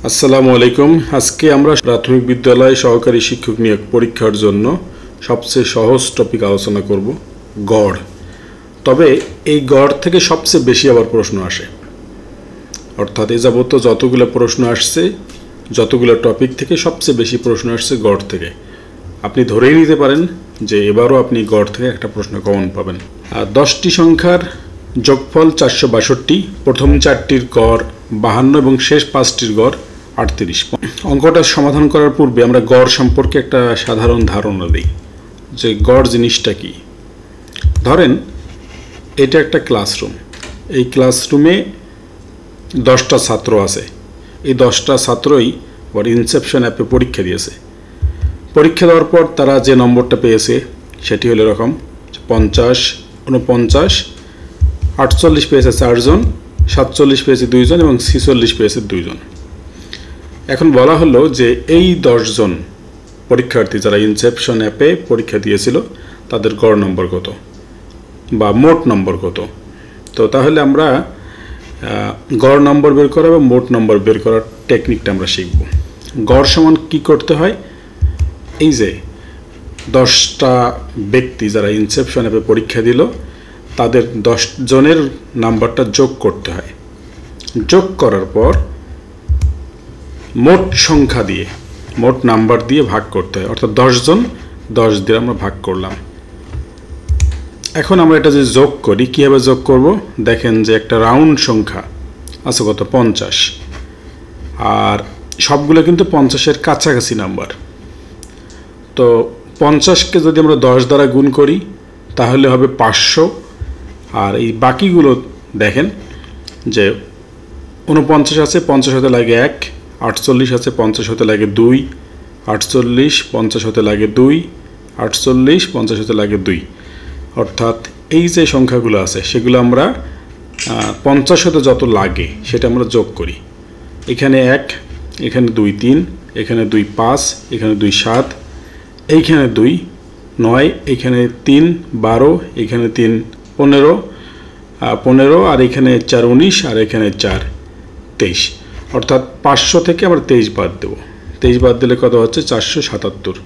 আসসালামু আলাইকুম। আজকে আমরা প্রাথমিক বিদ্যালয় সহকারী শিক্ষক নিয়োগ পরীক্ষার জন্য সবচেয়ে সহজ টপিক আলোচনা করব, গড়। তবে এই গড় থেকে সবচেয়ে বেশি আবার প্রশ্ন আসে, অর্থাৎ এ যাবত যতগুলো প্রশ্ন আসছে, যতগুলো টপিক থেকে সবচেয়ে বেশি প্রশ্ন আসছে গড় থেকে। আপনি ধরেই নিতে পারেন যে এবারও আপনি গড় থেকে একটা প্রশ্ন কমন পাবেন। 10টি সংখ্যার যোগফল 462, প্রথম 4টির গড় 52 এবং শেষ 5টির গড় 38। অঙ্কটা সমাধান করার পূর্বে আমরা গড় সম্পর্কে একটা সাধারণ ধারণা দিই যে গড় জিনিসটা কি। ধরেন এটা একটা ক্লাসরুম, এই ক্লাসরুমে 10টা ছাত্র আছে। এই 10টা ছাত্রই আবার ইনসেপশন অ্যাপে পরীক্ষা দিয়েছে। পরীক্ষা দেওয়ার পর তারা যে নম্বরটা পেয়েছে সেটি হলো এরকম: 50, 49, 48 পেয়েছে 4 জন, 47 পেয়েছে 2 জন এবং 46 পেয়েছে 2 জন। এখন বলা হলো যে এই 10 জন পরীক্ষার্থী যারা ইনসেপশন অ্যাপে পরীক্ষা দিয়েছিল তাদের গড় নম্বর কত বা মোট নম্বর কত। তো তাহলে আমরা গড় নম্বর বের করা বা মোট নম্বর বের করার টেকনিকটা আমরা শিখব। গড় সমান কি করতে হয়, এই যে 10টা ব্যক্তি যারা ইনসেপশন অ্যাপে পরীক্ষা দিল তাদের 10 জনের নাম্বারটা যোগ করতে হয়। যোগ করার পর মোট সংখ্যা দিয়ে, মোট নাম্বার দিয়ে ভাগ করতে হয়, অর্থাৎ 10 জন 10 দিয়ে আমরা ভাগ করলাম। এখন আমরা এটা যে যোগ করি, কীভাবে যোগ করব দেখেন যে একটা রাউন্ড সংখ্যা আছে কত, 50, আর সবগুলো কিন্তু 50-এর কাছাকাছি নাম্বার। তো 50কে যদি আমরা 10 দ্বারা গুণ করি তাহলে হবে 500। আর এই বাকিগুলো দেখেন যে 49 আছে, 50 হতে লাগে 1, 48 আছে, 50 হতে লাগে 2, 48 50 হতে লাগে 2, 48 50 হতে লাগে 2। অর্থাৎ এই যে সংখ্যাগুলো আছে সেগুলো আমরা 50 হতে যত লাগে সেটা আমরা যোগ করি। এখানে 1, এখানে 2 3, এখানে 2 5, এখানে 2 7, এইখানে 2 9, এখানে 3 12, এখানে 3 15, আর এখানে 4 19, আর এখানে 4 23। অর্থাৎ 500 থেকে আমরা 23 বাদ দেব। 23 বাদ দিলে কত হচ্ছে, 477,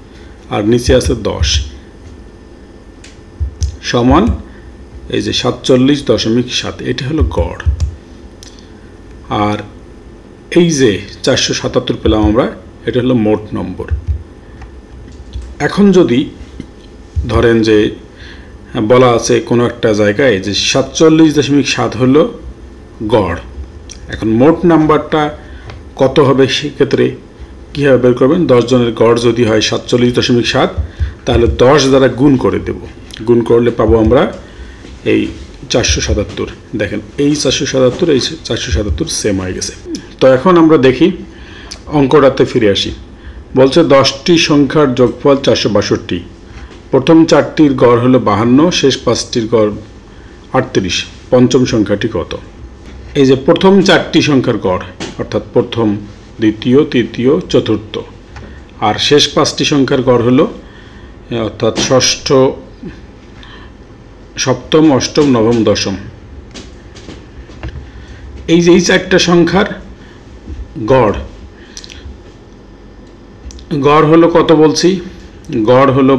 আর নিচে আছে 10 সমান এই যে 47.7। এটা হলো গড়। আর এই যে 477 পেলাম আমরা, এটা হলো মোট নম্বর। এখন যদি ধরেন যে বলা আছে কোনো একটা জায়গায় যে 47.7 হলো গড়, এখন মোট নাম্বারটা কত হবে সেক্ষেত্রে কীভাবে বের করবেন? 10 জনের গড় যদি হয় 47.7 তাহলে 10 দ্বারা গুণ করে দেব। গুণ করলে পাবো আমরা এই 477। দেখেন এই 477 এই 477 সেম হয়ে গেছে। তো এখন আমরা দেখি অঙ্কটাতে ফিরে আসি। বলছে 10টি সংখ্যার যোগফল 462, প্রথম 4টির গড় হলো 52, শেষ 5টির গড় 38, পঞ্চম সংখ্যাটি কত? এই যে প্রথম 4টি সংখ্যার গড়, অর্থাৎ প্রথম, দ্বিতীয়, তৃতীয়, চতুর্থ, আর শেষ 5টি সংখ্যার গড় হলো অর্থাৎ ষষ্ঠ, সপ্তম, অষ্টম, নবম, দশম। এই যে এই 4টা সংখ্যার গড়, গড় হলো কত বলছি, গড় হলো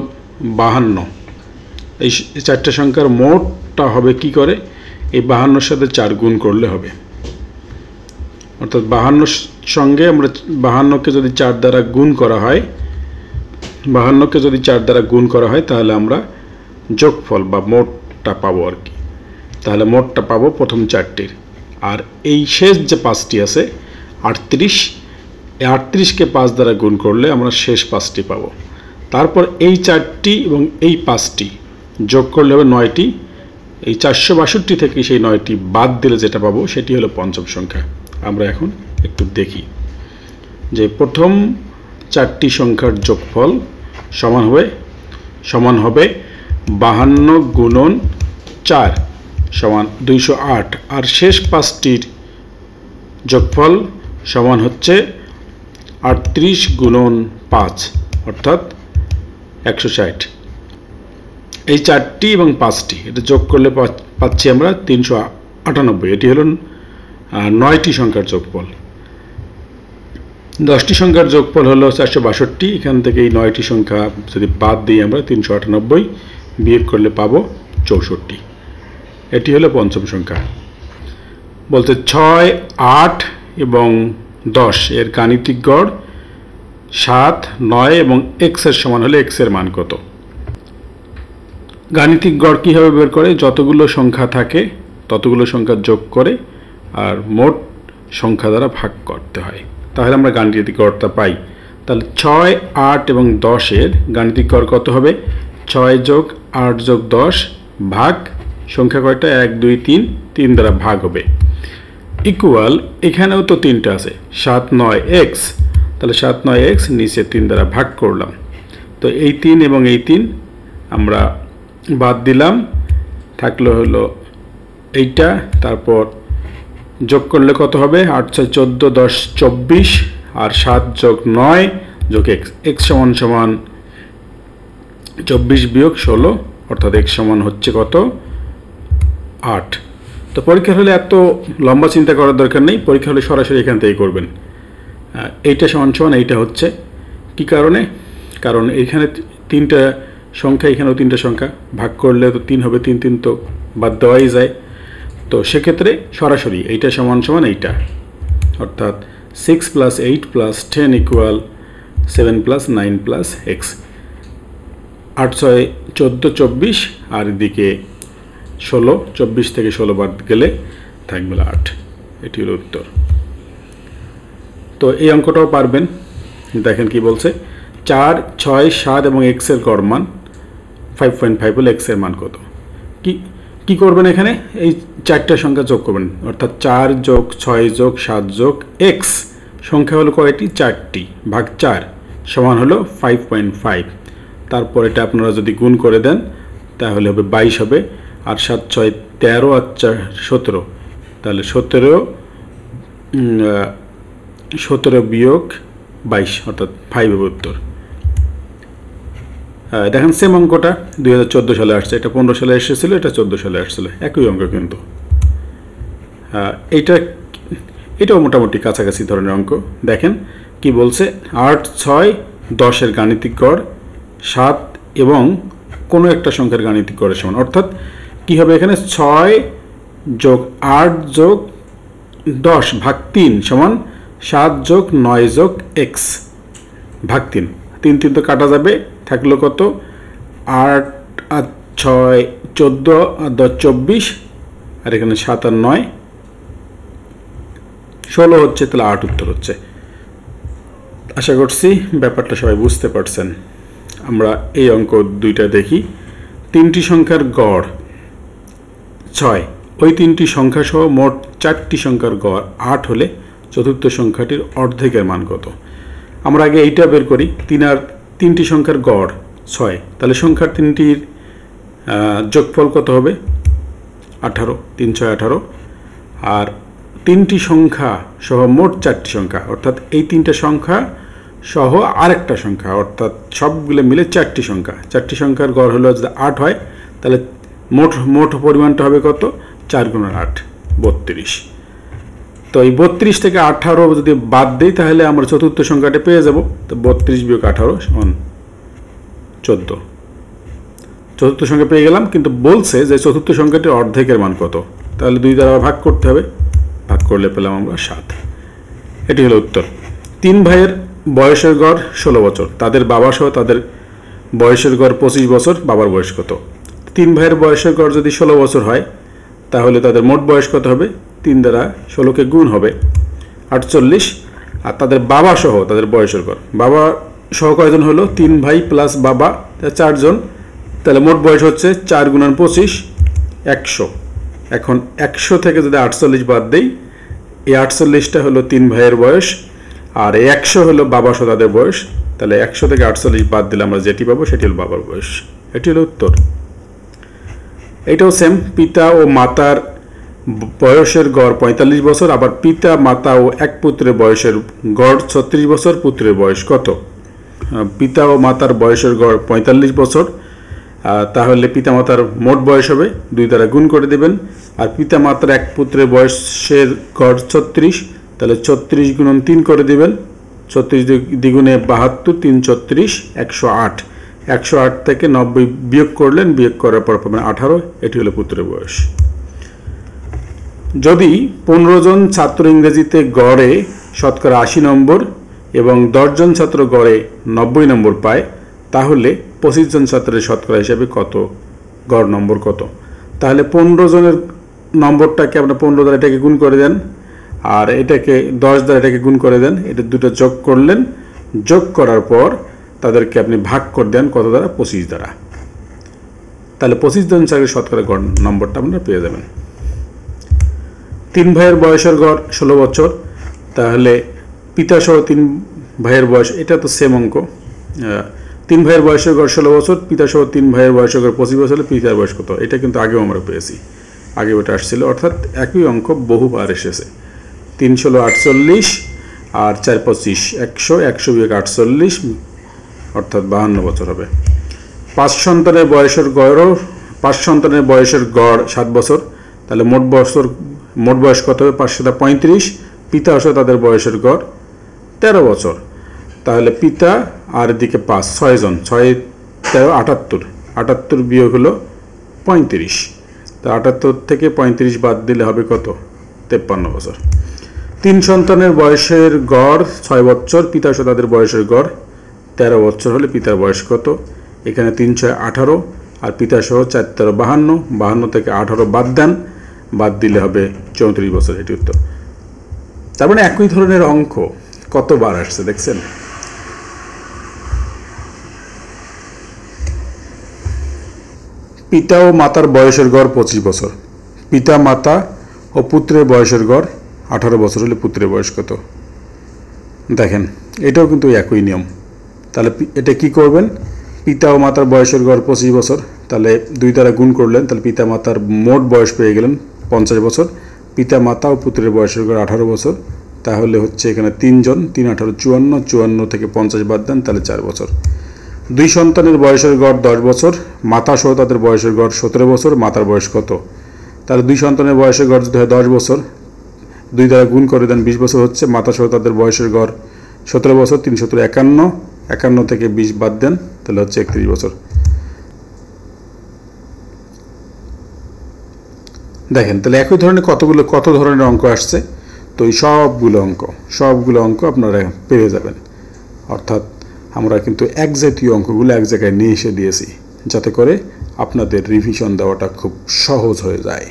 52। এই 4টা সংখ্যার মোটটা হবে কি করে, এই 52-র সাথে 4 গুণ করলে হবে। অর্থাৎ 52-র সঙ্গে আমরা 52কে যদি 4 দ্বারা গুণ করা হয়, 52কে যদি 4 দ্বারা গুণ করা হয় তাহলে আমরা যোগফল বা মোটটা পাবো আর কি। তাহলে মোটটা পাবো প্রথম 4টির। আর এই শেষ যে 5টি আছে 38, এই 38কে 5 দ্বারা গুণ করলে আমরা শেষ 5টি পাবো। তারপর এই 4টি এবং এই 5টি যোগ করলে হবে 9টি। এই 462 থেকে সেই 9টি বাদ দিলে যেটা পাবো সেটি হলো পঞ্চম সংখ্যা। আমরা এখন একটু দেখি যে প্রথম 4টি সংখ্যার যোগফল সমান হবে 52 গুণন 4 সমান 208, আর শেষ 5টির যোগফল সমান হচ্ছে 38 গুণন 5 অর্থাৎ 160। এই 4টি এবং 5টি এটা যোগ করলে পাচ্ছি আমরা 398। এটি হলো 9টি সংখ্যার যোগফল। 10টি সংখ্যার যোগফল হলো 462। এখান থেকে এই 9টি সংখ্যা যদি বাদ দিই আমরা 398, বিয়োগ করলে পাবো 64। এটি হলো পঞ্চম সংখ্যা। বলতে 6, 8 এবং 10 এর গাণিতিক গড় 7, 9 এবং x এর সমান হলে x এর মান কত? গাণিতিক গড় কীভাবে বের করে? যতগুলো সংখ্যা থাকে ততগুলো সংখ্যা যোগ করে আর মোট সংখ্যা দ্বারা ভাগ করতে হয়, তাহলে আমরা গাণিতিক গড়টা পাই। তাহলে 6, 8 এবং 10 এর গাণিতিক গড় কত হবে? 6 যোগ 8 যোগ 10 ভাগ সংখ্যা কয়টা? 1, 2, 3, 3 দ্বারা ভাগ হবে, ইকুয়াল এখানেও তো 3টা আছে, 7, 9, x। তাহলে 7, 9, x নিচে 3 দ্বারা ভাগ করলাম। তো এই 3 এবং এই 3 আমরা বাদ দিলাম, থাকলো হলো এইটা। তারপর যোগ করলে কত হবে? 8, 6, 14, 10, 24 আর 7 যোগ 9 যোগ x, x সমান সমান 24 বিয়োগ 16, অর্থাৎ x সমান হচ্ছে কত? 8। তো পরীক্ষা হলে এত লম্বা চিন্তা করার দরকার নেই, পরীক্ষা হলে সরাসরি এখান থেকেই করবেন। এইটা সমান সমান এইটা হচ্ছে কি কারণে? কারণ এইখানে 3টা সংখ্যা, এখানেও 3টা সংখ্যা, ভাগ করলে তো 3 হবে, 3, 3 তো বাদ দেওয়াই যায়। তো সেক্ষেত্রে সরাসরি এইটা সমান সমান এইটা, অর্থাৎ 6 + 8 + 10 = 7 + 9 + x। 8, 6, 14, 24 আর এদিকে 16, 24 থেকে 16 বাদ গেলে থাকবে 8। এটি হলো উত্তর। তো এই অঙ্কটাও পারবেন। দেখেন কি বলছে, 4, 6, 7 এবং x এর গড় মান 5.5 হলে x এর মান কত? কি করবেন? এখানে এই 4টা সংখ্যা যোগ করবেন, অর্থাৎ 4 যোগ 6 যোগ 7 যোগ x সংখ্যা হলো কয়টি? 4টি, ভাগ 4 সমান হলো 5.5। তারপর এটা আপনারা যদি গুণ করে দেন তাহলে হবে 22 হবে, আর 7, 6, 13 আর 4, 17, তাহলে 17 বিয়োগ 22 অর্থাৎ 5 হবে উত্তর। দেখেন সেম অঙ্কটা 2014 সালে আসছে, এটা 15 সালে এসেছিল, এটা 14 সালে আসছিল, একই অঙ্ক কিন্তু। এটাও মোটামুটি কাছাকাছি ধরনের অঙ্ক। দেখেন কি বলছে, 8, 6, 10 এর গাণিতিক গড় 7 এবং কোনো একটা সংখ্যার গাণিতিক গড়ের সমান, অর্থাৎ কি হবে এখানে? 6 যোগ 8 যোগ 10 ভাগ 3 সমান 7 যোগ 9 যোগ x ভাগ 3। 3, 3 তো কাটা যাবে, থাকলো কত? 8 আর 6, 14 আর 10, 24 আর এখানে 7 আর 9, 16 হচ্ছে, তাহলে 8 উত্তর হচ্ছে। আশা করছি ব্যাপারটা সবাই বুঝতে পারছেন। আমরা এই অঙ্ক দুইটা দেখি। 3টি সংখ্যার গড় 6, ওই 3টি সংখ্যা সহ মোট 4টি সংখ্যার গড় 8 হলে চতুর্থ সংখ্যাটির অর্ধেকের মান কত? আমরা আগে এইটা বের করি। 3টি সংখ্যার গড় 6, তাহলে সংখ্যার 3টির যোগফল কত হবে? 18, 3, 6, 18। আর 3টি সংখ্যা সহ মোট 4টি সংখ্যা, অর্থাৎ এই 3টা সংখ্যা সহ আরেকটা সংখ্যা, অর্থাৎ সবগুলো মিলে 4টি সংখ্যা। 4টি সংখ্যার গড় হলো যদি 8 হয়, তাহলে মোট পরিমাণটা হবে কত? 4 × 8, 32। তো এই 32 থেকে 18 যদি বাদ দিই তাহলে আমরা চতুর্থ সংখ্যাটা পেয়ে যাব। তো 32 বিয়োগ 18 সমান 14। চতুর্থ সংখ্যা পেয়ে গেলাম, কিন্তু বলছে যে চতুর্থ সংখ্যাটির অর্ধেকের মান কত? তাহলে 2 দ্বারা ভাগ করতে হবে, ভাগ করলে পেলাম আমরা 7। এটি হলো উত্তর। 3 ভাইয়ের বয়সের গড় 16 বছর, তাদের বাবা সহ তাদের বয়সের গড় 25 বছর, বাবার বয়স কত? 3 ভাইয়ের বয়সের গড় যদি 16 বছর হয় তাহলে তাদের মোট বয়স কত হবে? 3 দ্বারা 16কে গুণ হবে 48, আর তাদের বাবা সহ তাদের বয়সের গড়, বাবা সহ কয়জন হলো? 3 ভাই প্লাস বাবা, 4 জন, তাহলে মোট বয়স হচ্ছে 4 × 25, 100। এখন 100 থেকে যদি 48 বাদ দেই, এই 48টা হলো 3 ভাইয়ের বয়স, আর এই 100 হলো বাবা সহ তাদের বয়স। তাহলে 100 থেকে 48 বাদ দিলে আমরা যেটি পাবো সেটি হলো বাবার বয়স। এটি হলো উত্তর। এটাও সেম, পিতা ও মাতার বয়সের গড় 45 বছর, আবার পিতা মাতা ও এক পুত্রের বয়সের গড় 36 বছর, পুত্রের বয়স কত? পিতা ও মাতার বয়সের গড় 45 বছর, তাহলে পিতা মাতার মোট বয়স হবে 2 দ্বারা গুণ করে দেবেন, আর পিতা মাতার এক পুত্রের বয়সের গড় 36, তাহলে 36 × 3 করে দেবেন, 36 দ্বিগুণে 72, 3 34, 108। 108 থেকে 90 বিয়োগ করলেন, বিয়োগ করার পর পাবেন 18। এটি হলো পুত্রের বয়স। যদি 15 জন ছাত্র ইংরেজিতে গড়ে শতকরা 80 নম্বর এবং 10 জন ছাত্র গড়ে 90 নম্বর পায়, তাহলে 25 জন ছাত্রের শতকরা হিসাবে কত গড় নম্বর কত? তাহলে 15 জনের নম্বরটাকে আপনার 15 দ্বারা এটাকে গুণ করে দেন, আর এটাকে 10 দ্বারা এটাকে গুণ করে দেন, এটা দুটো যোগ করলেন, যোগ করার পর তাদেরকে আপনি ভাগ করে দেন কত দ্বারা? 25 দ্বারা। তাহলে 25 জন ছাত্রের শতকরা গড় নম্বরটা আপনারা পেয়ে যাবেন। 3 ভাইয়ের বয়সের গড় 16 বছর, তাহলে পিতা সহ 3 ভাইয়ের বয়স, এটা তো সেম অঙ্ক। 3 ভাইয়ের বয়সের গড় 16 বছর, পিতা সহ 3 ভাইয়ের বয়সের গড় 25 বছর হলে পিতার বয়স কত? এটা কিন্তু আগেও আমরা পেয়েছি, আগে ওটা আসছিল, অর্থাৎ একই অঙ্ক বহুবার এসেছে। 3 16 48 আর 4 25 100, 100 বিয়োগ 48 অর্থাৎ 52 বছর হবে। 5 সন্তানের বয়সের গড় 7 বছর, তাহলে মোট বয়স কত হবে? 5 7 35, পিতা সহ তাদের বয়সের গড় 13 বছর। তাহলে পিতা আর এদিকে 5, 6 জন, 6 13 78, 78 বিয়োগ হলো 35, তা 78 থেকে 35 বাদ দিলে হবে কত? 53 বছর। 3 সন্তানের বয়সের গড় 6 বছর, পিতা সহ তাদের বয়সের গড় 13 বছর হলে পিতার বয়স কত? এখানে 3 6 18 আর পিতা সহ 4 13 52, 52 থেকে 18 বাদ দেন, বাদ দিলে হবে 34 বছর। এটি উত্তর। তার মানে একই ধরনের অঙ্ক কতবার আসছে দেখছেন? পিতা ও মাতার বয়সের গড় 25 বছর, পিতা মাতা ও পুত্রের বয়সের গড় 18 বছর হলে পুত্রের বয়স কত? দেখেন এটাও কিন্তু একই নিয়ম। তাহলে এটা কি করবেন? পিতা ও মাতার বয়সের গড় 25 বছর, তাহলে 2 দ্বারা গুণ করলেন, তাহলে পিতা মাতার মোট বয়স পেয়ে গেলেন 50 বছর। পিতা মাতা ও পুত্রের বয়সের গড় 18 বছর, তাহলে হচ্ছে এখানে 3 জন, 3 18 54, 54 থেকে 50 বাদ দেন, তাহলে 4 বছর। 2 সন্তানের বয়সের গড় 10 বছর, মাতা সহ তাদের বয়সের গড় 17 বছর, মাতার বয়স কত? তাহলে 2 সন্তানের বয়সের গড় যদি হয় 10 বছর, 2 দ্বারা গুণ করে দেন, 20 বছর হচ্ছে। মাতা সহ তাদের বয়সের গড় 17 বছর, 3 17 51, 51 থেকে 20 বাদ দেন, তাহলে হচ্ছে 31 বছর। দেখেন তাহলে একই ধরনের কত ধরনের অঙ্ক আসছে, তো এই সবগুলো অঙ্ক আপনারা পেয়ে যাবেন। অর্থাৎ আমরা কিন্তু এক জাতীয় অঙ্কগুলো এক জায়গায় নিয়ে এসে দিয়েছি, যাতে করে আপনাদের রিভিশন দেওয়াটা খুব সহজ হয়ে যায়।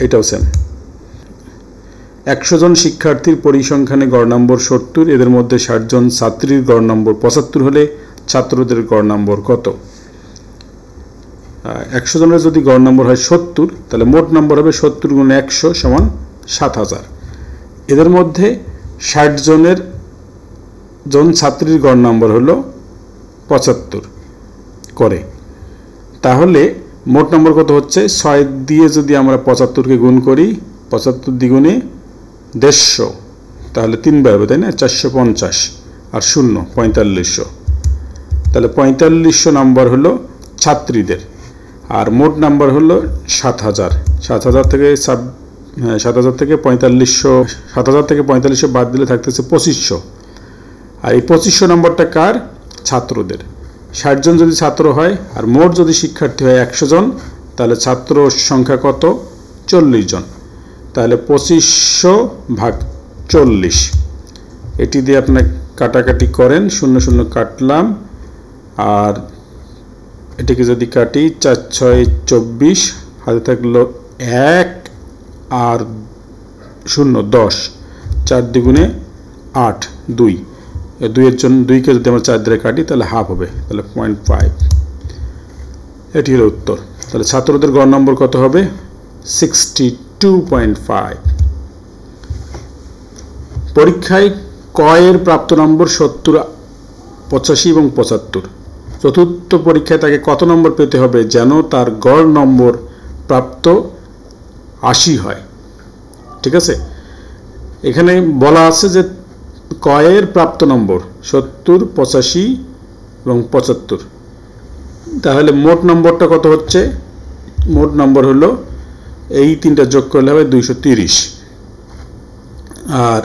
এটাও সেম। 100 জন শিক্ষার্থীর পরিসংখ্যানে গড় নম্বর 70, এদের মধ্যে 60 জন ছাত্রীর গড় নম্বর 75 হলে ছাত্রদের গড় নম্বর কত? 100 জনের যদি গড় নম্বর হয় 70, তাহলে মোট নম্বর হবে 70 গুণ 100 সমান 7000। এদের মধ্যে 60 জন ছাত্রীর গড় নম্বর হলো 75 করে, তাহলে মোট নম্বর কত হচ্ছে? 6 দিয়ে যদি আমরা 75কে গুণ করি, 75 দ্বিগুণে 150, তাহলে 3 বার হবে, তাই না? 450 আর 0 4500, তাহলে 4500 নাম্বার হলো ছাত্রীদের, আর মোট নাম্বার হলো 7000। 7000 থেকে 4500 বাদ দিলে থাকতেছে 2500, আর এই 2500 নম্বরটা কার? ছাত্রদের। 60 জন যদি ছাত্র হয় আর মোট যদি শিক্ষার্থী হয় 100 জন, তাহলে ছাত্র সংখ্যা কত? 40 জন। তাহলে 2500 ভাগ 40, এটি দিয়ে আপনার কাটাকাটি করেন, 0 0 কাটলাম, আর এটিকে যদি কাটি 4 6 24, হাতে থাকলো 1 আর 0 10, 4 দ্বিগুণে 8, 2, 2-এর জন্য 2কে যদি আমরা 4 দিয়ে কাটি তাহলে হাফ হবে, তাহলে 0.5। এটি হলো উত্তর। তাহলে ছাত্রদের গড় নম্বর কত হবে? 62.5। পরীক্ষায় ক এর প্রাপ্ত নম্বর 70, 85 এবং 75। চতুর্থ পরীক্ষায় তাকে কত নম্বর পেতে হবে যেন তার গড় নম্বর প্রাপ্ত 80 হয়? ঠিক আছে, এখানে বলা আছে যে ক এর প্রাপ্ত নম্বর 70, 85 এবং 75, তাহলে মোট নম্বরটা কত হচ্ছে? মোট নম্বর হলো এই তিনটা যোগ করলে হবে 230। আর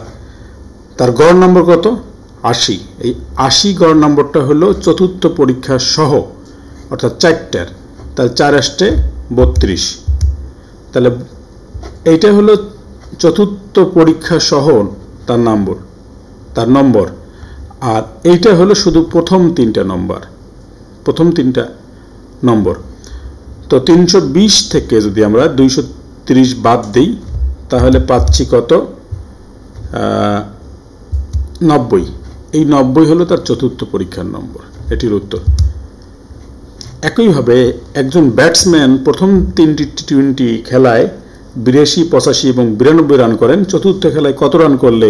তার গড় নম্বর কত? 80। এই 80 গড় নম্বরটা হলো চতুর্থ পরীক্ষা সহ, অর্থাৎ 4টার, তাহলে 4 আসতে 32। তাহলে এইটা হলো চতুর্থ পরীক্ষা সহ তার নম্বর। আর এইটা হলো শুধু প্রথম 3টা নম্বর। তো 320 থেকে যদি আমরা 230 বাদ দিই তাহলে পাচ্ছি কত? 90। এই 90 হলো তার চতুর্থ পরীক্ষার নম্বর। এটির উত্তর। একইভাবে একজন ব্যাটসম্যান প্রথম 3টি টি20 খেলায় 82, 85 এবং 92 রান করেন। চতুর্থ খেলায় কত রান করলে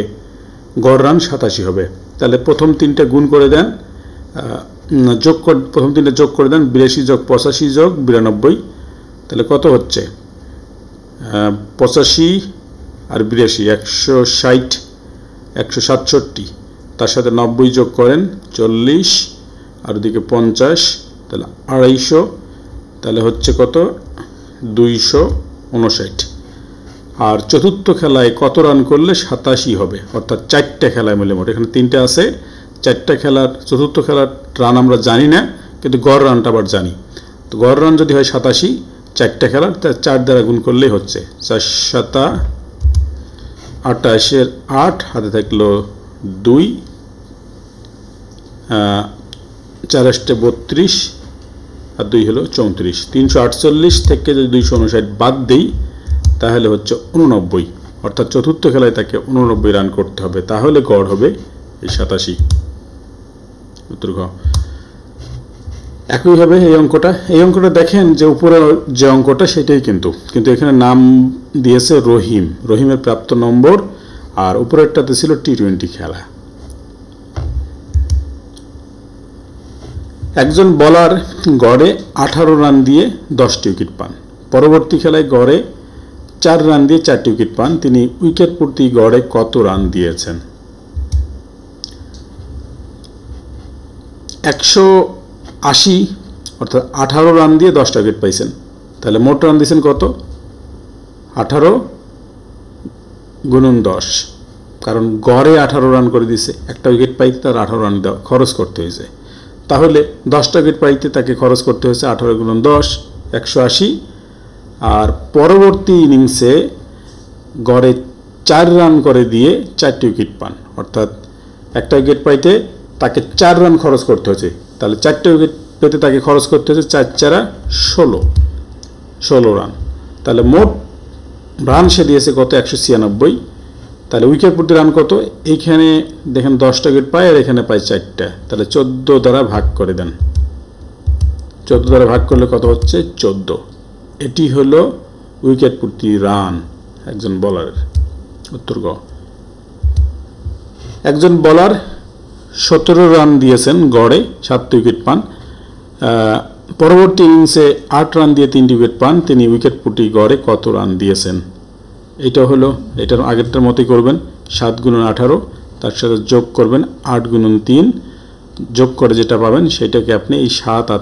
গড় রান 87 হবে? তাহলে প্রথম 3টা গুণ করে দেন, প্রথম 3টা যোগ করে দেন, 82 যোগ 85 যোগ 92। তাহলে কত হচ্ছে? 85 আর 82 160, 167। তার সাথে 90 যোগ করেন 40, আর ওদিকে 50, তাহলে 250। তাহলে হচ্ছে কত? 259। আর চতুর্থ খেলায় কত রান করলে 87 হবে? অর্থাৎ 4টা খেলায় মিলে মোট, এখানে 3টা আছে, 4টা খেলার চতুর্থ খেলার রান আমরা জানি না, কিন্তু গড় রানটা আবার জানি। তো গড় রান যদি হয় 87, 4টা খেলার, তা 4 দ্বারা গুণ করলেই হচ্ছে 4 7 28 এর 8, হাতে থাকলো 2, 4 আসতে 32 আর 2 হলো 34। 348 থেকে যদি 259 বাদ দিই তাহলে হচ্ছে 89। অর্থাৎ চতুর্থ খেলায় তাকে 89 রান করতে হবে, তাহলে গড় হবে এই 87। উত্তর ঘ। একইভাবে এই অঙ্কটা দেখেন যে উপরে যে অঙ্কটা সেটাই কিন্তু এখানে নাম দিয়েছে রহিমের প্রাপ্ত নম্বর, আর উপরেরটাতে ছিল টি20 খেলা। একজন বলার গড়ে 18 রান দিয়ে 10টি উইকেট পান। পরবর্তী খেলায় গড়ে 4 রান দিয়ে 4টি উইকেট পান। তিনি উইকেট প্রতি গড়ে কত রান দিয়েছেন? 180, অর্থাৎ 18 রান দিয়ে 10টা উইকেট পাইছেন। তাহলে মোট রান দিয়েছেন কত? 18 গুণন 10, কারণ গড়ে 18 রান করে দিছে, একটা উইকেট পাইতে তার 18 রান খরচ করতে হয়েছে। তাহলে 10টা উইকেট পাইতে তাকে খরচ করতে হয়েছে 18 গুণন 10, 180। আর পরবর্তী ইনিংসে গড়ে 4 রান করে দিয়ে 4টি উইকেট পান, অর্থাৎ একটা উইকেট পাইতে তাকে 4 রান খরচ করতে হয়েছে। তাহলে 4টে উইকেট পেতে তাকে খরচ করতে হয়েছে 4 4 16 রান। তাহলে মোট রান সে দিয়েছে কত? 196। তাহলে উইকেট প্রতি রান কত? এইখানে দেখেন 10টা উইকেট পায়, আর এখানে পায় 4টা, তাহলে 14 দ্বারা ভাগ করে দেন। 14 দ্বারা ভাগ করলে কত হচ্ছে? 14। এটি হলো উইকেট প্রতি রান একজন বলারের। উত্তর গ। একজন বলার 17 রান দিয়েছেন, গড়ে 7টি উইকেট পান। পরবর্তী ইনিংসে 8 রান দিয়ে 3টি উইকেট পান। তিনি উইকেট প্রতি গড়ে কত রান দিয়েছেন? এটা হলো, এটার আগেরটার মতোই করবেন। 7 গুণন 18, তার সাথে যোগ করবেন 8 গুণন 3, যোগ করে যেটা পাবেন সেটাকে আপনি এই 7 আর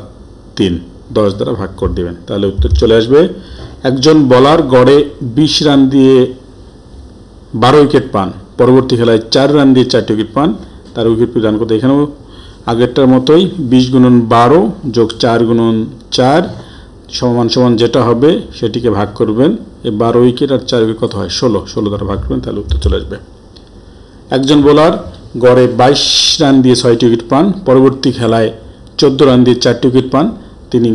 3 10 দ্বারা ভাগ করে দেবেন, তাহলে উত্তর চলে আসবে। একজন বলার গড়ে 20 রান দিয়ে 12 উইকেট পান। পরবর্তী খেলায় 4 রান দিয়ে 4টি উইকেট পান। তার উইকেট প্রতি রান কত? এখানেও আগেরটার মতোই 20 গুণন 12 যোগ 4 গুণন 4 সমান সমান যেটা হবে সেটিকে ভাগ করবেন। এই 12 উইকেট আর 4 উইকেট কত হয়? 16 দ্বারা ভাগ করবেন, তাহলে উত্তর চলে আসবে। একজন বোলার গড়ে 22 রান দিয়ে 6টি উইকেট পান। পরবর্তী খেলায় 14 রান দিয়ে 4টি উইকেট পান। তিনি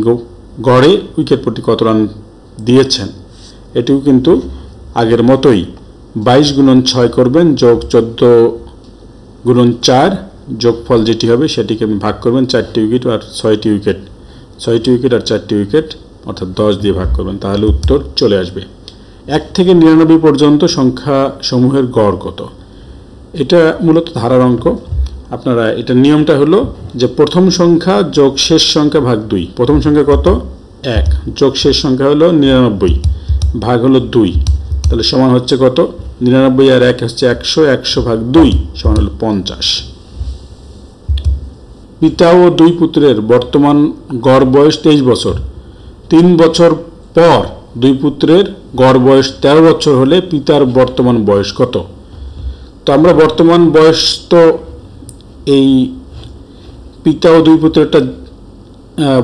গড়ে উইকেট প্রতি কত রান দিয়েছেন? এটিও কিন্তু আগের মতোই 22 গুণন 6 করবেন, যোগ 14 গুণন 4, যোগফল যেটি হবে সেটিকে আপনি ভাগ করবেন 4টি উইকেট আর 6টি উইকেট, 6টি উইকেট আর 4টি উইকেট, অর্থাৎ 10 দিয়ে ভাগ করবেন, তাহলে উত্তর চলে আসবে। 1 থেকে 99 পর্যন্ত সংখ্যা সমূহের গড় কত? এটা মূলত ধারার অঙ্ক। আপনারা এটা নিয়মটা হলো যে প্রথম সংখ্যা যোগ শেষ সংখ্যা ভাগ 2। প্রথম সংখ্যা কত? 1, যোগ শেষ সংখ্যা হলো 99, ভাগ হলো 2, তাহলে সমান হচ্ছে কত? 99 আর 1 হচ্ছে 100, 100 ভাগ 2 সমান হলো 50। পিতা ও 2 পুত্রের বর্তমান গড় বয়স 23 বছর। 3 বছর পর 2 পুত্রের গড় বয়স 13 বছর হলে পিতার বর্তমান বয়স কত? আমরা বর্তমান বয়স তো এই পিতা ও দুই পুত্রেরটা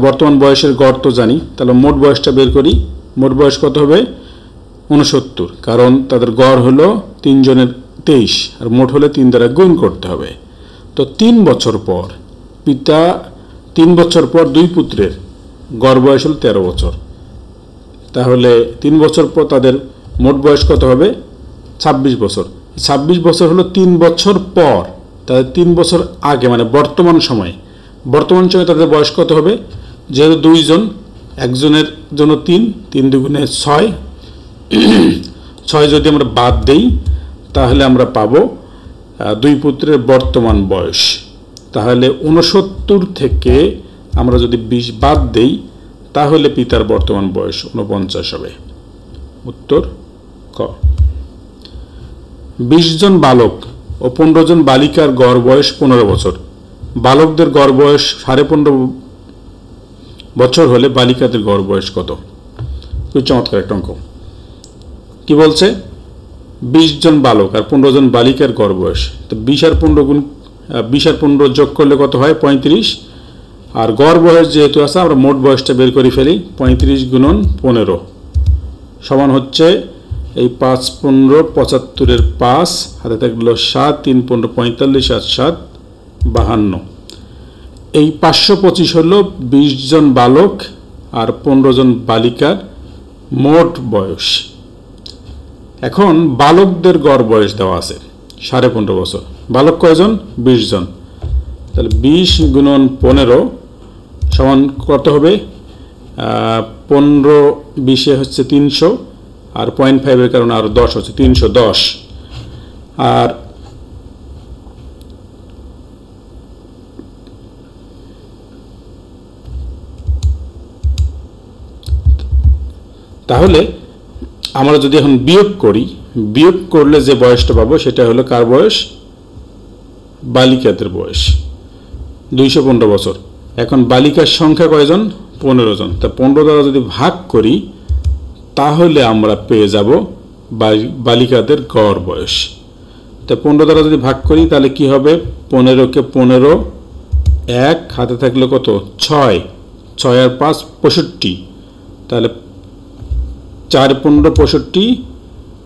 বর্তমান বয়সের গড় তো জানি, তাহলে মোট বয়সটা বের করি। মোট বয়স কত হবে? 69, কারণ তাদের গড় হলো 3 জনের 23 আর মোট হলে 3 দ্বারা গুণ করতে হবে। তো 3 বছর পর পিতা 3 বছর পর দুই পুত্রের গড় বয়স হলো 13 বছর, তাহলে 3 বছর পর তাদের মোট বয়স কত হবে? 26 বছর। 26 বছর হলো 3 বছর পর, তাদের 3 বছর আগে মানে বর্তমান সময়ে তাদের বয়স কত হবে? যেহেতু 2 জন, একজনের জন্য 3, 3 দুগুণে 6, 6 যদি আমরা বাদ দেই তাহলে আমরা পাবো দুই পুত্রের বর্তমান বয়স। তাহলে 69 থেকে আমরা যদি 20 বাদ দেই তাহলে পিতার বর্তমান বয়স 49 হবে। উত্তর ক। 20 জন বালক ও 15 জন বালিকার গড় বয়স 15 বছর। বালকদের গড় বয়স 15.5 বছর হলে বালিকাদের গড় বয়স কত? খুব চমৎকার একটা অঙ্ক। কি বলছে? 20 জন বালক আর 15 জন বালিকার গড় বয়স। তো 20 আর 15 যোগ করলে কত হয়? 35। আর গড় বয়স যেহেতু আছে আমরা মোট বয়সটা বের করে ফেলি। 35 গুণন 15 সমান হচ্ছে এই 5 15 75 5, হাতে থাকলো 7, 3 15 45 আর 7 52। এই 525 হলো 20 জন বালক আর 15 জন বালিকার মোট বয়স। এখন বালকদের গড় বয়স দেওয়া আছে 15.5 বছর। বালক কয়জন? 20 জন। তাহলে 20 গুণন 15 সমান কত হবে? 15 20 হচ্ছে 300 আর 0.5 এর কারণে আরো 10 হচ্ছে 310। আর তাহলে আমরা যদি এখন বিয়োগ করি, বিয়োগ করলে যে বয়সটা পাবো সেটা হলো কার বয়স? বালিকাদের বয়স। 215 বছর। এখন বালিকার সংখ্যা কয়জন? 15 জন। তা 15 দ্বারা যদি ভাগ করি তাহলে আমরা পেয়ে যাব বালিকাদের গড় বয়স। তা 15 দ্বারা যদি ভাগ করি তাহলে কি হবে? 15 কে 15, 1 হাতে থাকলো কত? 6, 6 আর 5 65। তাহলে 4 15 65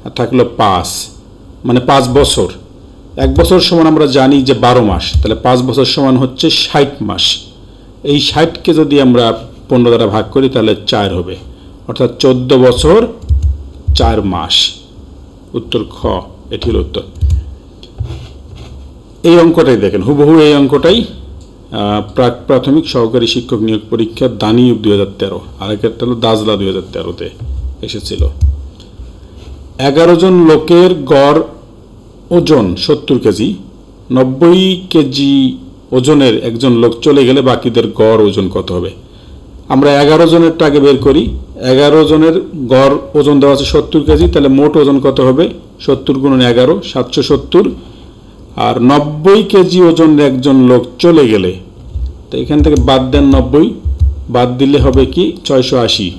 আর থাকলো 5, মানে 5 বছর। 1 বছর সমান আমরা জানি যে 12 মাস, তাহলে 5 বছর সমান হচ্ছে 60 মাস। এই 60কে যদি আমরা 15 দ্বারা ভাগ করি তাহলে 4 হবে, অর্থাৎ 14 বছর 4 মাস। উত্তর খ, এটি হল উত্তর। এই অঙ্কটাই দেখেন, হুবহু এই অঙ্কটাই প্রাক প্রাথমিক সহকারী শিক্ষক নিয়োগ পরীক্ষা দানিউব 2013, আরেকটা হলো দাজলা 2013-তে এসেছিল। 11 জন লোকের গড় ওজন 70 কেজি। 90 কেজি ওজনের একজন লোক চলে গেলে বাকিদের গড় ওজন কত হবে? আমরা 11 জনেরটা আগে বের করি। 11 জনের গড় ওজন দেওয়া আছে 70 কেজি, তাহলে মোট ওজন কত হবে? 70 গুণন 11 770। আর 90 কেজি ওজনের একজন লোক চলে গেলে, তো এখান থেকে বাদ দেন 90, বাদ দিলে হবে কি? 680।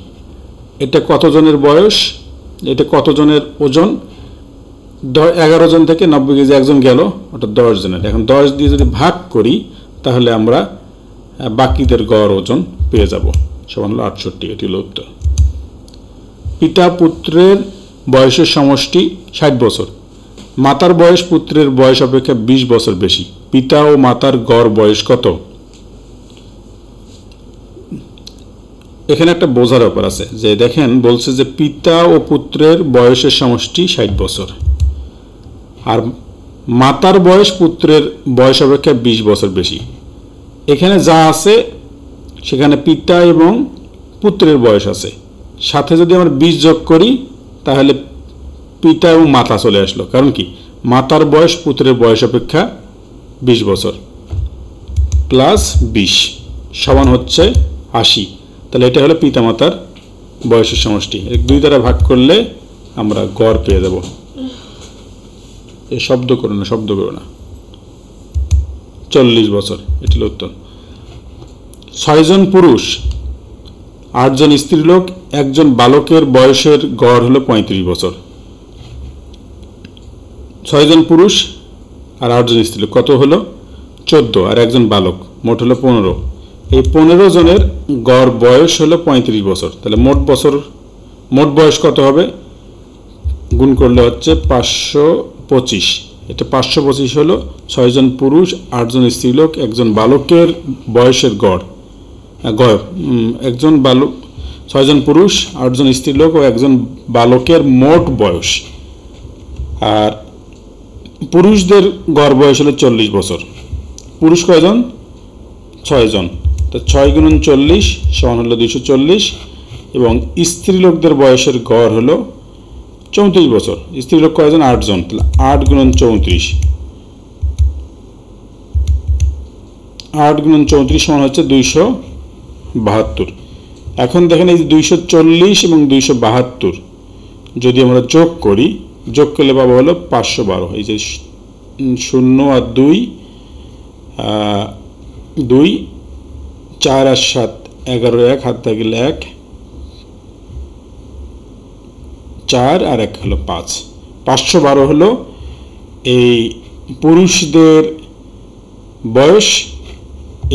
এটা কত জনের বয়স? এটা কত জনের ওজন? 11 জন থেকে 90 কেজি একজন গেল, ওটা 10 জনের। এখন 10 দিয়ে যদি ভাগ করি তাহলে আমরা বাকিদের গড় ওজন পেয়ে যাব, সমান হলো 68। এটি হলো উত্তর। পিতা পুত্রের বয়সের সমষ্টি 60 বছর। মাতার বয়স পুত্রের বয়স অপেক্ষা 20 বছর বেশি। পিতা ও মাতার গড় বয়স কত? এখানে একটা বোঝার ব্যাপার আছে, যে দেখেন বলছে যে পিতা ও পুত্রের বয়সের সমষ্টি 60 বছর, আর মাতার বয়স পুত্রের বয়স অপেক্ষা 20 বছর বেশি। এখানে যা আছে সেখানে পিতা এবং পুত্রের বয়স আছে, সাথে যদি আমরা 20 যোগ করি তাহলে পিতা এবং মাতা চলে আসলো। কারণ কি? মাতার বয়স পুত্রের বয়স অপেক্ষা 20 বছর প্লাস 20 সমান হচ্ছে 80। তাহলে এটা হলো পিতামাতার বয়সের সমষ্টি। 2 দ্বারা ভাগ করলে আমরা গড় পেয়ে যাব। শব্দ করো না 40 বছর। এটি হলো উত্তর। 6 জন পুরুষ 8 জন স্ত্রীলোক, একজন বালকের বয়সের গড় হলো 35 বছর। 6 জন পুরুষ আর 8 জন স্ত্রীলোক, কত হলো 14, আর একজন বালক, মোট হলো 15। এই 15 জনের গড় বয়স হলো 35 বছর। তাহলে মোট বয়স কত হবে, গুণ করলে হচ্ছে 525। এটা 525 হলো 6 জন পুরুষ, 8 জন স্ত্রীলোক, একজন বালকের বয়সের গড়। একজন বালক, 6 জন পুরুষ, 8 জন স্ত্রীলোক ও একজন বালকের মোট বয়স। আর পুরুষদের গড় বয়স হলো 40 বছর। পুরুষ কয়জন, 6 জন, তো 6 গুণন 40 সমান হলো 240। এবং স্ত্রীলোকদের বয়সের গড় হলো 34 বছর। স্ত্রীলোক কয়জন, 8 জন, তাহলে 8 গুণন 34, 8 গুণন 34 সমান হচ্ছে 272। এখন দেখেন এই যে 240 এবং 272 যদি আমরা যোগ করি, যোগ করলে পাবো হলো 512। এই যে 0 আর 2, 2, 4 আর 7, 11 1, হাত থাকলে 1, 4 আর 1 হলো 5। 512 হলো এই পুরুষদের বয়স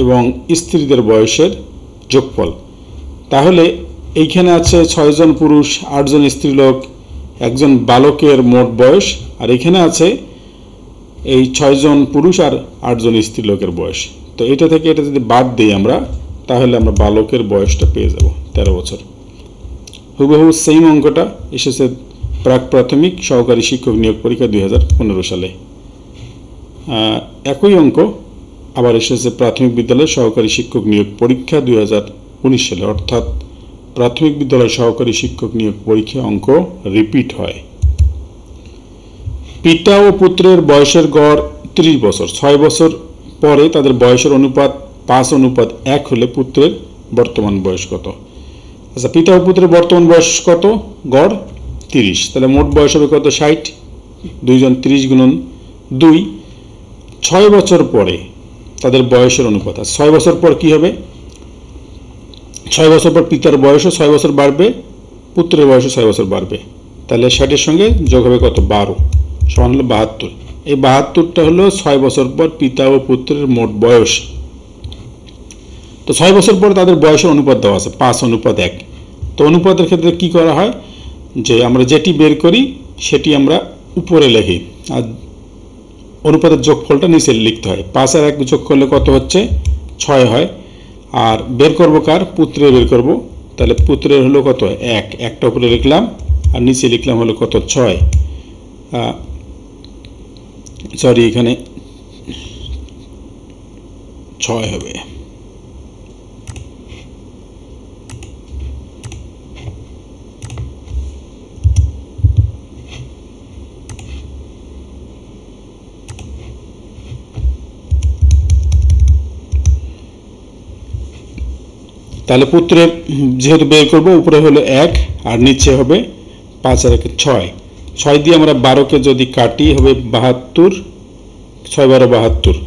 এবং স্ত্রীদের বয়সের যোগফল। তাহলে এইখানে আছে 6 জন পুরুষ, 8 জন স্ত্রীলোক, একজন বালকের মোট বয়স, আর এখানে আছে এই 6 জন পুরুষ আর 8 জন স্ত্রীলোকের বয়স। তো এটা থেকে এটা যদি বাদ দিই আমরা, তাহলে আমরা বালকের বয়সটা পেয়ে যাব 13 বছর। হুবহু সেম অঙ্কটা এসেছে প্রাক প্রাথমিক সহকারী শিক্ষক নিয়োগ পরীক্ষা 2015 সালে। একই অঙ্ক আবার এসেছে প্রাথমিক বিদ্যালয় সহকারী শিক্ষক নিয়োগ পরীক্ষা 2019 সালে, অর্থাৎ প্রাথমিক বিদ্যালয় সহকারী শিক্ষক নিয়োগ পরীক্ষা অঙ্ক রিপিট হয়। পিতা ও পুত্রের বয়সের গড় 30 বছর। 6 বছর পরে তাদের বয়সের অনুপাত 5:1 হলে পুত্রের বর্তমান বয়স কত? আচ্ছা, পিতা ও পুত্রের বর্তমান বয়স কত? গড় 30, তাহলে মোট বয়স হবে কত? 60। 2 জন 30 গুণন 2, 6 বছর পরে তাদের বয়সের অনুপাত। আর 6 বছর পর কি হবে? 6 বছর পর পিতার বয়সও 6 বছর বাড়বে, পুত্রের বয়সও 6 বছর বাড়বে। তাহলে 60-এর সঙ্গে যোগ হবে কত? 12, সমান হলো 72। এই 72টা হলো 6 বছর পর পিতা ও পুত্রের মোট বয়স। তো 6 বছর পর তাদের বয়সের অনুপাত দেওয়া আছে 5:1। তো অনুপাতের ক্ষেত্রে কি করা হয়, যে আমরা যেটি বের করি সেটি আমরা উপরে লিখি, আর অনুপাতের যোগফলটা নিচে লিখতে হয়। 5 আর 1 যোগ করলে কত হচ্ছে? 6 হয়। আর বের করব কার? পুত্রের বের করব। তাহলে পুত্রের হলো কত? 1, একটা উপরে লিখলাম আর নিচে লিখলাম হলো কত? 6। সরি, এখানে 6 হবে। তাহলে পুত্রের যেহেতু বের করব, উপরে হলো 1 আর নিচে হবে 5 আর 1 6। 6 দিয়ে আমরা 12কে যদি কাটি হবে 72, 6 12 72,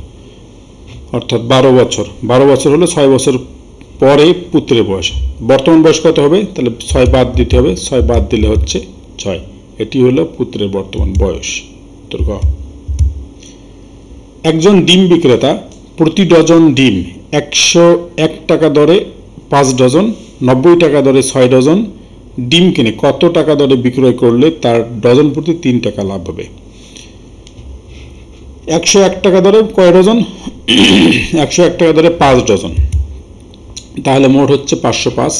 অর্থাৎ 12 বছর। 12 বছর হলো 6 বছর পরে পুত্রের বয়স। বর্তমান বয়স কত হবে? তাহলে 6 বাদ দিতে হবে, 6 বাদ দিলে হচ্ছে 6। এটি হলো পুত্রের বর্তমান বয়স। উত্তর গ। একজন ডিম বিক্রেতা প্রতি ডজন ডিম 101 টাকা দরে 5 ডজন, 90 টাকা দরে 6 ডজন ডিম কিনে কত টাকা দরে বিক্রয় করলে তার ডজন প্রতি 3 টাকা লাভ হবে? 101 টাকা দরে কয় ডজন? 101 টাকা দরে 5 ডজন, তাহলে মোট হচ্ছে 505।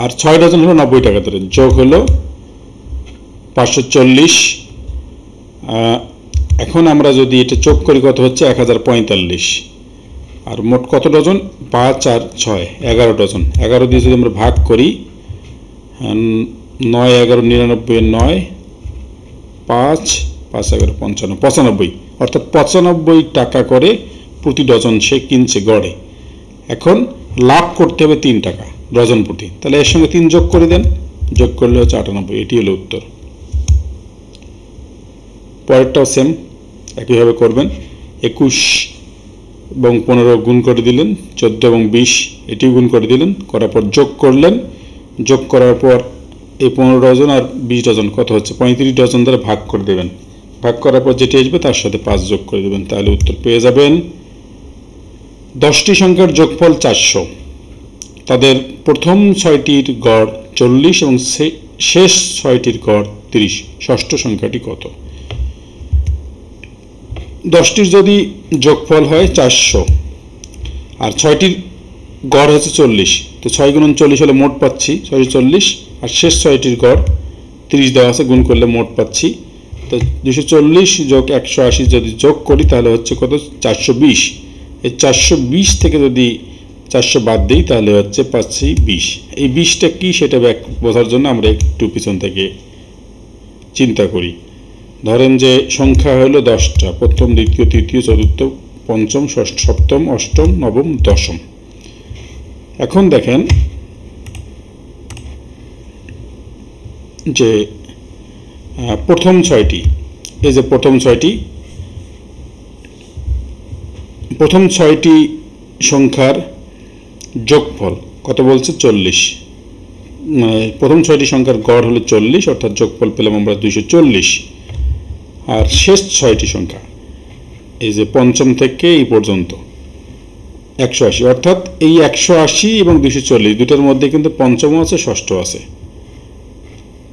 আর 6 ডজন হলো 90 টাকা দরে, যোগ হলো 540। এখন আমরা যদি এটা যোগ করি কত হচ্ছে? 1045। আর মোট কত ডজন? 5 আর 6 11 ডজন। 11 দিয়ে যদি আমরা ভাগ করি, 9 11 99, 9 5 5 11 55, 95, অর্থাৎ 95 টাকা করে প্রতি ডজন সে কিনছে গড়ে। এখন লাভ করতে হবে 3 টাকা ডজন প্রতি, তাহলে এর সঙ্গে 3 যোগ করে দেন, যোগ করলে হচ্ছে 98। এটি হলো উত্তর। পরেরটাও সেম একইভাবে করবেন। 21 এবং 15 গুণ করে দিলেন, 14 এবং 20 এটিও গুণ করে দিলেন, করার পর যোগ করলেন। যোগ করার পর এই 15 ডজন আর 20 ডজন কত হচ্ছে? 35 ডজন দ্বারা ভাগ করে দেবেন। ভাগ করার পর যেটি আসবে তার সাথে 5 যোগ করে দেবেন, তাহলে উত্তর পেয়ে যাবেন। 10টি সংখ্যার যোগফল 400, তাদের প্রথম 6টির গড় 40 এবং শেষ 6টির গড় 30, ষষ্ঠ সংখ্যাটি কত? 10টির যদি যোগফল হয় 400 আর 6টির গড় হচ্ছে 40, তো 6 গুণন 40 হলে মোট পাচ্ছি 640, আর শেষ 6টির গড় 30 দেওয়া আছে, গুণ করলে মোট পাচ্ছি। তো 240 যোগ 180 যদি যোগ করি তাহলে হচ্ছে কত? 420। এই 420 থেকে যদি 400 বাদ দিই তাহলে হচ্ছে পাচ্ছি 20। এই 20টা কি সেটা বোঝার জন্য আমরা একটু পিছন থেকে চিন্তা করি। ধরেন যে সংখ্যা হলো 10টা, প্রথম, দ্বিতীয়, তৃতীয়, চতুর্থ, পঞ্চম, ষষ্ঠ, সপ্তম, অষ্টম, নবম, দশম। এখন দেখেন যে প্রথম 6টি, এই যে প্রথম 6টি সংখ্যার যোগফল কত বলছে? 40। প্রথম 6টি সংখ্যার গড় হলো 40, অর্থাৎ যোগফল পেলাম আমরা 240। আর শেষ 6টি সংখ্যা, এই যে পঞ্চম থেকে এই পর্যন্ত 180, অর্থাৎ এই 180 এবং 240 দুটার মধ্যে কিন্তু পঞ্চমও আছে, ষষ্ঠ আছে।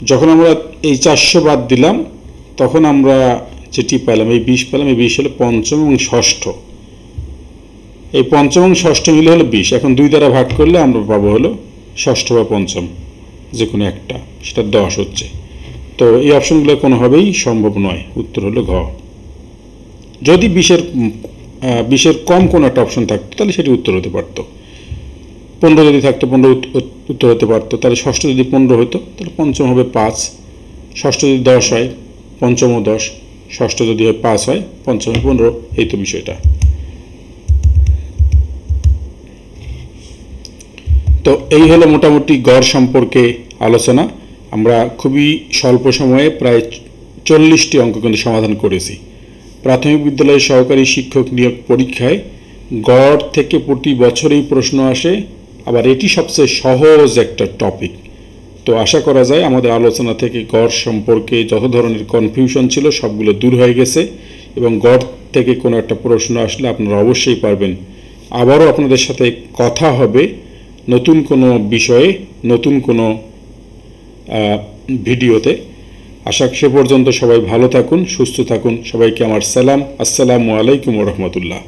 যখন আমরা এই 400 বাদ দিলাম তখন আমরা যেটি পেলাম এই 20 পেলাম, এই 20 হলো পঞ্চম এবং ষষ্ঠ, এই পঞ্চম এবং ষষ্ঠ মিলে হলো 20। এখন 2 দ্বারা ভাগ করলে আমরা পাবো হলো ষষ্ঠ বা পঞ্চম, যে কোনো একটা, সেটা 10 হচ্ছে। তো এই অপশনগুলো কোনোভাবেই সম্ভব নয়, উত্তর হলো ঘ। যদি 20-এর কম কোনো একটা অপশন থাকতো তাহলে সেটি উত্তর হতে পারতো। 15 যদি থাকতো 15 উত্তর হতে পারতো, তাহলে ষষ্ঠ যদি 15 হতো তাহলে পঞ্চম হবে 5, ষষ্ঠ যদি 10 হয় পঞ্চমও 10, ষষ্ঠ যদি হয় 5 হয় পঞ্চম 15, এই তো বিষয়টা। তো এই হলো মোটামুটি গড় সম্পর্কে আলোচনা। আমরা খুবই স্বল্প সময়ে প্রায় 40টি অঙ্ক কিন্তু সমাধান করেছি। প্রাথমিক বিদ্যালয়ের সহকারী শিক্ষক নিয়োগ পরীক্ষায় গড় থেকে প্রতি বছরেই প্রশ্ন আসে, আবার এটি সবচেয়ে সহজ একটা টপিক। তো আশা করা যায় আমাদের আলোচনা থেকে গড় সম্পর্কে যত ধরনের কনফিউশন ছিল সবগুলো দূর হয়ে গেছে, এবং গড় থেকে কোনো একটা প্রশ্ন আসলে আপনারা অবশ্যই পারবেন। আবারও আপনাদের সাথে কথা হবে নতুন কোনো বিষয়ে, নতুন কোনো ভিডিওতে। সে পর্যন্ত সবাই ভালো থাকুন, সুস্থ থাকুন। সবাইকে আমার সালাম। আসসালামু আলাইকুম ওয়া রাহমাতুল্লাহ।